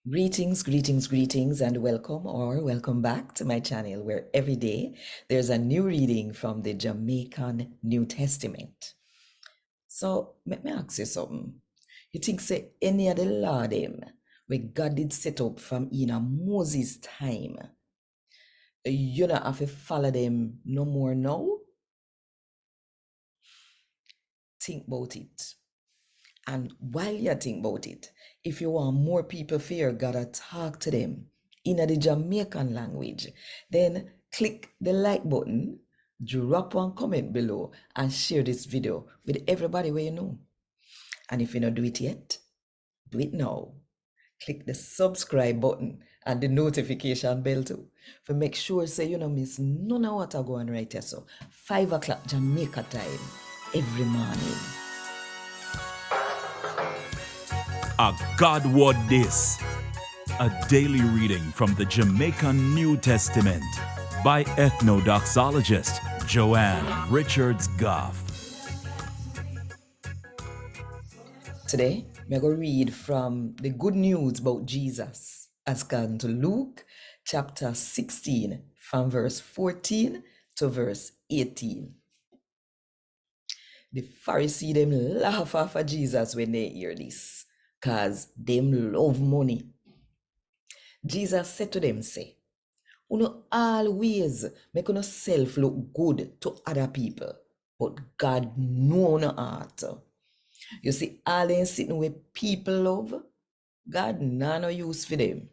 Greetings, and welcome back to my channel where every day there's a new reading from the Jamaican New Testament. So, let me ask you something. You think, say, any of the law them where God did set up from in a Moses' time, you don't have to follow them no more now? Think about it. And while you think about it, if you want more people fear God, talk to them in the Jamaican language, then click the like button, drop one comment below, and share this video with everybody where you know. And if you don't do it yet, do it now. Click the subscribe button and the notification bell too. For make sure say you don't miss none of what I go on right here. So 5 o'clock Jamaica time every morning. A God Word This, a daily reading from the Jamaican New Testament by Ethnodoxologist Joanne Richards Goffe. Today, we're going to read from the good news about Jesus as according to Luke chapter 16 from verse 14 to verse 18. The Pharisee them laugh off of Jesus when they hear this, cause them love money. Jesus said to them, say, "Uno always make uno self look good to other people, but God know no heart. You see, all them sitting with people love, God nah no use for them.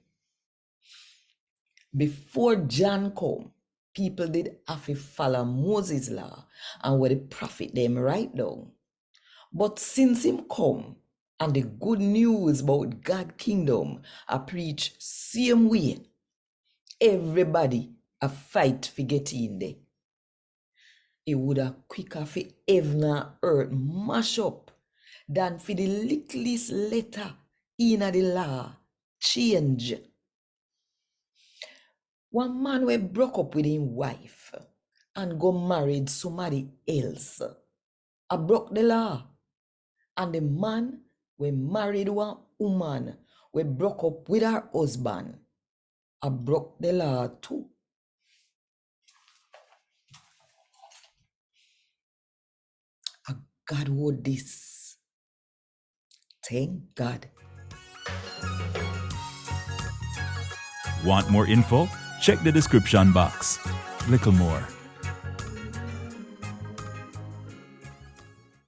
Before John come, people did have to follow Moses' law and what the prophet them write down. But since him come and the good news about God kingdom are preach same way, everybody a fight for get in there. It would have quicker for heaven and earth mash up than for the littlest letter in the law change. One man we broke up with his wife and go married somebody else. I broke the law. And the man we married one woman we broke up with her husband. I broke the law too. A God would this. Thank God. Want more info? Check the description box. Little more.